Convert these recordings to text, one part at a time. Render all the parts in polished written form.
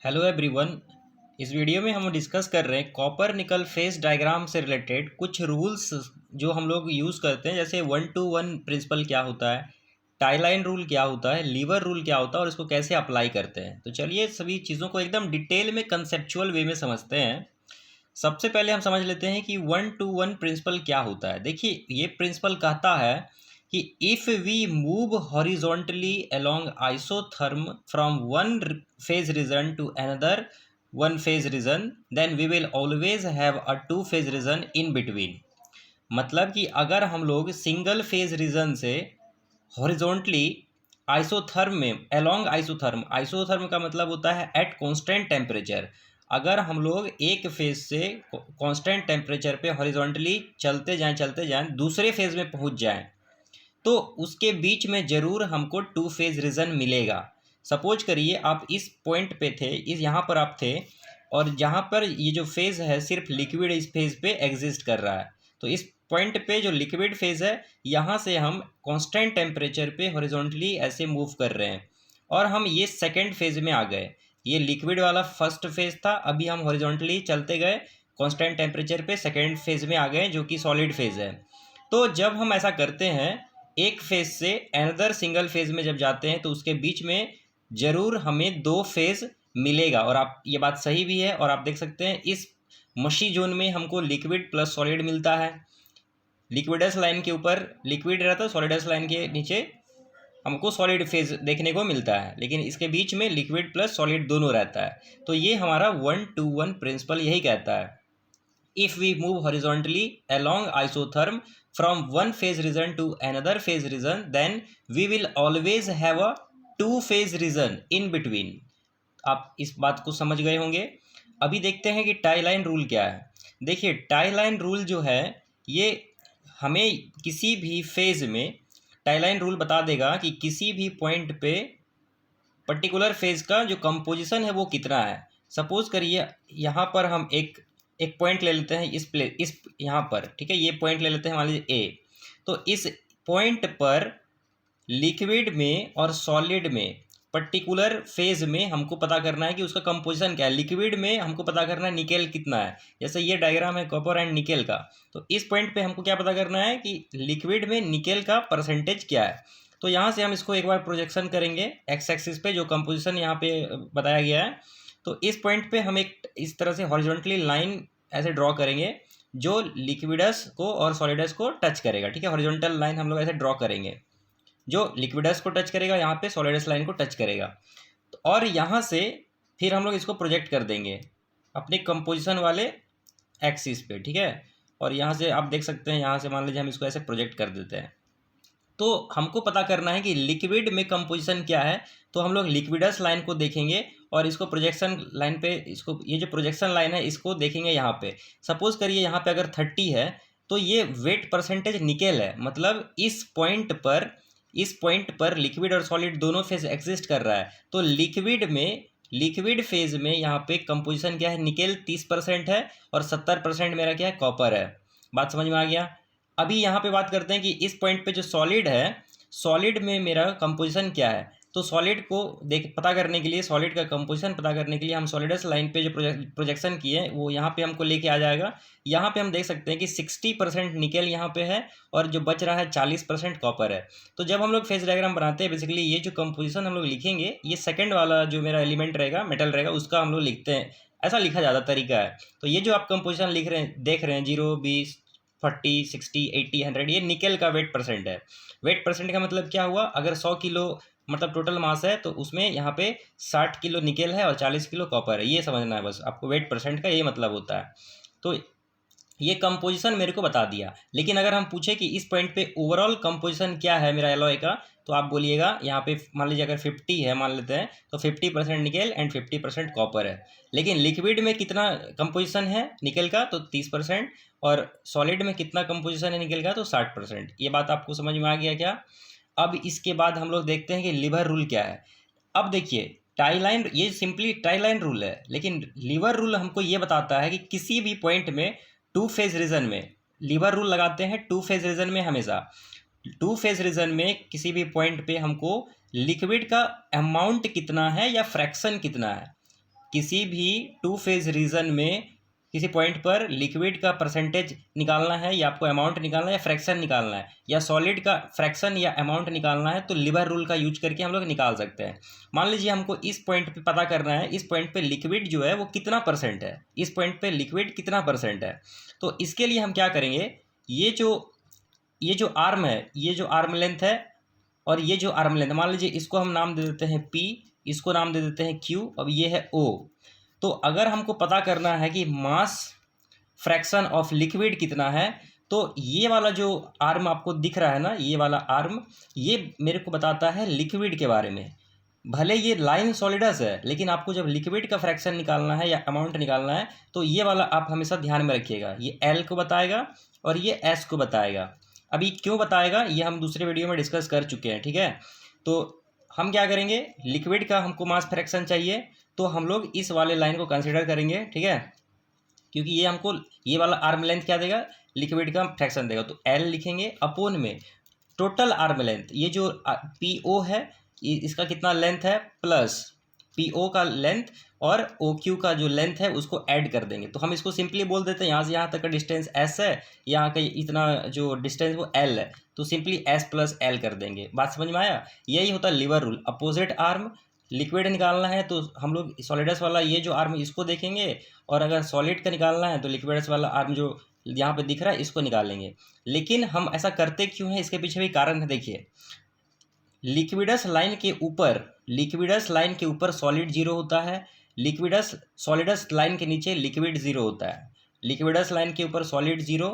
Hello everyone. इस video में हम डिस्कस कर रहे हैं कॉपर निकल फेस डायग्राम से रिलेटेड कुछ रूल्स जो हम लोग यूज़ करते हैं, जैसे 1-to-1 प्रिंसिपल क्या होता है, टाई लाइन रूल क्या होता है, लीवर रूल क्या होता है और इसको कैसे अप्लाई करते हैं। तो चलिए सभी चीज़ों को एकदम डिटेल में कंसेप्चुअल वे में समझते हैं। सबसे पहले हम समझ लेते हैं कि 1-to-1 प्रिंसिपल क्या होता है। देखिए, ये प्रिंसिपल कहता है कि if we move horizontally along isotherm from one phase region to another one phase region, then we will always have a two phase region in between. मतलब कि अगर हम लोग सिंगल फेज रीजन से हॉरिजॉन्टली आइसोथर्म में along isotherm, isotherm का मतलब होता है एट कांस्टेंट टेम्परेचर। अगर हम लोग एक फेज से कांस्टेंट टेम्परेचर पे हॉरिजॉन्टली चलते जाएं दूसरे फेज में पहुंच जाएं, तो उसके बीच में ज़रूर हमको टू फेज रीजन मिलेगा। सपोज करिए आप इस पॉइंट पे थे, इस यहाँ पर आप थे, और जहाँ पर ये जो फेज़ है सिर्फ लिक्विड इस फेज़ पे एग्जिस्ट कर रहा है। तो इस पॉइंट पे जो लिक्विड फेज़ है, यहाँ से हम कांस्टेंट टेम्परेचर पे हॉरिजॉन्टली ऐसे मूव कर रहे हैं और हम ये सेकेंड फेज़ में आ गए। ये लिक्विड वाला फर्स्ट फेज़ था, अभी हम हॉरिजॉन्टली चलते गए कांस्टेंट टेम्परेचर पे सेकेंड फेज़ में आ गए जो कि सॉलिड फेज़ है। तो जब हम ऐसा करते हैं, एक फेज से अनदर सिंगल फेज में जब जाते हैं, तो उसके बीच में ज़रूर हमें दो फेज मिलेगा। और आप ये बात सही भी है, और आप देख सकते हैं इस मशी जोन में हमको लिक्विड प्लस सॉलिड मिलता है। लिक्विडस लाइन के ऊपर लिक्विड रहता है, सॉलिडस लाइन के नीचे हमको सॉलिड फेज देखने को मिलता है, लेकिन इसके बीच में लिक्विड प्लस सॉलिड दोनों रहता है। तो ये हमारा 1-to-1 प्रिंसिपल यही कहता है। If we move horizontally along isotherm from one phase region to another phase region, then we will always have a two phase region in between। आप इस बात को समझ गए होंगे। अभी देखते हैं कि टाई लाइन रूल क्या है। देखिए, टाई लाइन रूल जो है ये हमें किसी भी फेज में, टाई लाइन रूल बता देगा कि किसी भी पॉइंट पे पर्टिकुलर फेज का जो कंपोजिशन है वो कितना है। सपोज करिए यहाँ पर हम एक एक पॉइंट ले लेते हैं, इस यहाँ पर, ठीक है, ये पॉइंट ले लेते हैं, मान लीजिए ए। तो इस पॉइंट पर लिक्विड में और सॉलिड में पर्टिकुलर फेज में हमको पता करना है कि उसका कंपोजिशन क्या है। लिक्विड में हमको पता करना है निकेल कितना है, जैसे ये डायग्राम है कॉपर एंड निकेल का। तो इस पॉइंट पे हमको क्या पता करना है कि लिक्विड में निकेल का परसेंटेज क्या है। तो यहाँ से हम इसको एक बार प्रोजेक्शन करेंगे एक्स एक्सिस पे, जो कंपोजिशन यहाँ पे बताया गया है। तो इस पॉइंट पे हम एक इस तरह से हॉरिजॉन्टली लाइन ऐसे ड्रॉ करेंगे जो लिक्विडस को और सॉलिडस को टच करेगा, ठीक है। हॉरिजॉन्टल लाइन हम लोग ऐसे ड्रॉ करेंगे जो लिक्विडस को टच करेगा, यहाँ पे सॉलिडस लाइन को टच करेगा। तो और यहाँ से फिर हम लोग इसको प्रोजेक्ट कर देंगे अपने कंपोजिशन वाले एक्सिस पे, ठीक है। और यहाँ से आप देख सकते हैं, यहाँ से मान लीजिए हम इसको ऐसे प्रोजेक्ट कर देते हैं। तो हमको पता करना है कि लिक्विड में कंपोजिशन क्या है। तो हम लोग लिक्विडस लाइन को देखेंगे और इसको प्रोजेक्शन लाइन पे, इसको ये जो प्रोजेक्शन लाइन है इसको देखेंगे यहाँ पे। सपोज करिए यहाँ पे अगर 30 है तो ये वेट परसेंटेज निकेल है, मतलब इस पॉइंट पर लिक्विड और सॉलिड दोनों फेज एग्जिस्ट कर रहा है। तो लिक्विड फेज में यहाँ पे कंपोजिशन क्या है, निकेल 30% है और 70% मेरा क्या है, कॉपर है। बात समझ में आ गया। अभी यहाँ पे बात करते हैं कि इस पॉइंट पे जो सॉलिड है, सॉलिड में मेरा कंपोजिशन क्या है। तो सॉलिड को पता करने के लिए, सॉलिड का कंपोजिशन पता करने के लिए हम सॉलिडस लाइन पे जो प्रोजेक्शन किए हैं वो यहाँ पे हमको लेके आ जाएगा। यहाँ पे हम देख सकते हैं कि 60% निकेल यहाँ पे है और जो बच रहा है 40% कॉपर है। तो जब हम लोग फेज डायग्राम बनाते हैं, बेसिकली ये जो कंपोजिशन हम लोग लिखेंगे, ये सेकेंड वाला जो मेरा एलिमेंट रहेगा, मेटल रहेगा, उसका हम लोग लिखते हैं। ऐसा लिखा ज़्यादा तरीका है। तो ये जो आप कंपोजिशन लिख रहे हैं, देख रहे हैं 0, 20, 40, 60, 80, 100, ये निकेल का वेट परसेंट है। वेट परसेंट का मतलब क्या हुआ, अगर 100 किलो मतलब टोटल मास है तो उसमें यहाँ पे 60 किलो निकेल है और 40 किलो कॉपर है। ये समझना है बस आपको, वेट परसेंट का ये मतलब होता है। तो ये कंपोजिशन मेरे को बता दिया। लेकिन अगर हम पूछे कि इस पॉइंट पे ओवरऑल कंपोजिशन क्या है मेरा एलॉय का, तो आप बोलिएगा यहाँ पे मान लीजिए अगर 50 है मान लेते हैं, तो 50% निकेल एंड 50% कॉपर है। लेकिन लिक्विड में कितना कंपोजिशन है निकेल का, तो 30%, और सॉलिड में कितना कंपोजिशन है निकेल का, तो 60%। ये बात आपको समझ में आ गया क्या। अब इसके बाद हम लोग देखते हैं कि लीवर रूल क्या है। अब देखिए, टाई लाइन, ये सिंपली टाई लाइन रूल है, लेकिन लीवर रूल हमको ये बताता है कि किसी भी पॉइंट में टू फेज रीजन में लीवर रूल लगाते हैं। टू फेज रीजन में हमेशा टू फेज रीजन में किसी भी पॉइंट पे हमको लिक्विड का अमाउंट कितना है या फ्रैक्शन कितना है, किसी भी टू फेज रीजन में किसी पॉइंट पर लिक्विड का परसेंटेज निकालना है, या आपको अमाउंट निकालना है, या फ्रैक्शन निकालना है, या सॉलिड का फ्रैक्शन या अमाउंट निकालना है, तो लिबर रूल का यूज करके हम लोग निकाल सकते हैं। मान लीजिए हमको इस पॉइंट पे पता करना है, इस पॉइंट पे लिक्विड जो है वो कितना परसेंट है, इस पॉइंट पे लिक्विड कितना परसेंट है। तो इसके लिए हम क्या करेंगे, ये जो आर्म है, ये जो आर्म लेंथ है और ये जो आर्म लेंथ, मान लीजिए इसको हम नाम दे देते हैं P, इसको नाम दे देते हैं Q, अब ये है O। तो अगर हमको पता करना है कि मास फ्रैक्शन ऑफ लिक्विड कितना है, तो ये वाला जो आर्म आपको दिख रहा है ना, ये वाला आर्म, ये मेरे को बताता है लिक्विड के बारे में। भले ये लाइन सॉलिडस है, लेकिन आपको जब लिक्विड का फ्रैक्शन निकालना है या अमाउंट निकालना है, तो ये वाला आप हमेशा ध्यान में रखिएगा, ये L को बताएगा और ये S को बताएगा। अभी क्यों बताएगा ये हम दूसरे वीडियो में डिस्कस कर चुके हैं, ठीक है। तो हम क्या करेंगे, लिक्विड का हमको मास फ्रैक्शन चाहिए, तो हम लोग इस वाले लाइन को कंसिडर करेंगे, ठीक है, क्योंकि ये हमको ये वाला आर्म लेंथ क्या देगा, लिक्विड का फ्रैक्शन देगा। तो L लिखेंगे अपोन में टोटल आर्म लेंथ, ये जो PO है इसका कितना लेंथ है, प्लस PO का लेंथ और OQ का जो लेंथ है उसको ऐड कर देंगे। तो हम इसको सिंपली बोल देते हैं, यहाँ से यहाँ तक का डिस्टेंस S है, यहाँ का इतना जो डिस्टेंस वो L है, तो सिंपली S प्लस L कर देंगे। बात समझ में आया। यही होता है liver rule. Opposite arm liquid निकालना है तो हम लोग सॉलिडस वाला ये जो आर्म इसको देखेंगे, और अगर सॉलिड का निकालना है तो लिक्विडस वाला आर्म जो यहाँ पे दिख रहा है इसको निकालेंगे। लेकिन हम ऐसा करते क्यों हैं, इसके पीछे भी कारण है। देखिए, लिक्विडस लाइन के ऊपर सॉलिड जीरो होता है, सॉलिडस लाइन के नीचे लिक्विड जीरो होता है। लिक्विडस लाइन के ऊपर सॉलिड जीरो,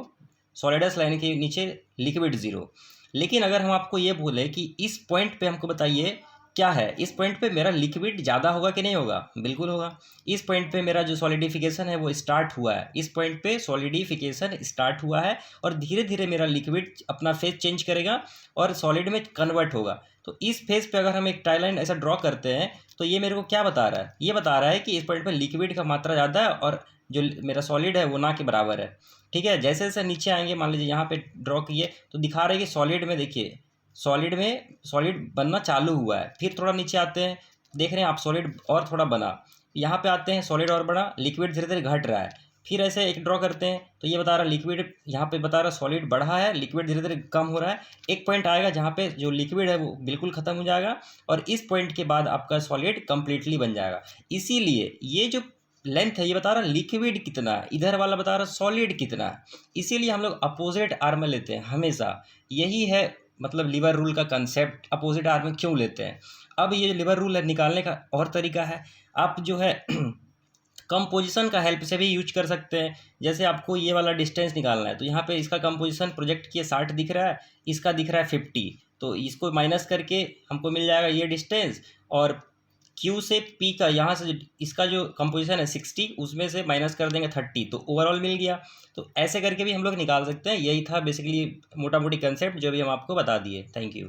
सॉलिडस लाइन के नीचे लिक्विड जीरो। लेकिन अगर हम आपको ये बोले कि इस पॉइंट पे हमको बताइए क्या है, इस पॉइंट पे मेरा लिक्विड ज़्यादा होगा कि नहीं होगा, बिल्कुल होगा। इस पॉइंट पे मेरा जो सॉलिडिफिकेशन है वो स्टार्ट हुआ है, इस पॉइंट पे सॉलिडिफिकेशन स्टार्ट हुआ है, और धीरे धीरे मेरा लिक्विड अपना फेज चेंज करेगा और सॉलिड में कन्वर्ट होगा। तो इस फेज पे अगर हम एक टाई लाइन ऐसा ड्रॉ करते हैं, तो ये मेरे को क्या बता रहा है, ये बता रहा है कि इस पॉइंट पे लिक्विड का मात्रा ज़्यादा है और जो मेरा सॉलिड है वो ना के बराबर है, ठीक है। जैसे जैसे नीचे आएंगे, मान लीजिए यहाँ पे ड्रॉ किए तो दिखा रहे हैं कि सॉलिड में, देखिए सॉलिड बनना चालू हुआ है। फिर थोड़ा नीचे आते हैं, देख रहे हैं आप सॉलिड और थोड़ा बना, यहाँ पे आते हैं सॉलिड और बना, लिक्विड धीरे धीरे घट रहा है। फिर ऐसे एक ड्रॉ करते हैं तो ये बता रहा है लिक्विड, यहाँ पे बता रहा है सॉलिड बढ़ा है, लिक्विड धीरे धीरे कम हो रहा है। एक पॉइंट आएगा जहाँ पे जो लिक्विड है वो बिल्कुल ख़त्म हो जाएगा, और इस पॉइंट के बाद आपका सॉलिड कंप्लीटली बन जाएगा। इसीलिए ये जो लेंथ है ये बता रहा है लिक्विड कितना है, इधर वाला बता रहा है सॉलिड कितना है। इसीलिए हम लोग अपोजिट आर्म लेते हैं हमेशा। यही है मतलब लिवर रूल का कंसेप्ट, अपोजिट आर्म क्यों लेते हैं। अब ये लिवर रूल है निकालने का और तरीका है, आप जो है कंपोजिशन का हेल्प से भी यूज कर सकते हैं। जैसे आपको ये वाला डिस्टेंस निकालना है, तो यहाँ पे इसका कंपोजिशन प्रोजेक्ट किए 60 दिख रहा है, इसका दिख रहा है 50, तो इसको माइनस करके हमको मिल जाएगा ये डिस्टेंस, और Q से P का यहाँ से इसका जो कंपोजिशन है 60, उसमें से माइनस कर देंगे 30, तो ओवरऑल मिल गया। तो ऐसे करके भी हम लोग निकाल सकते हैं। यही था बेसिकली मोटा मोटी कंसेप्ट जो भी हम आपको बता दिए। Thank you.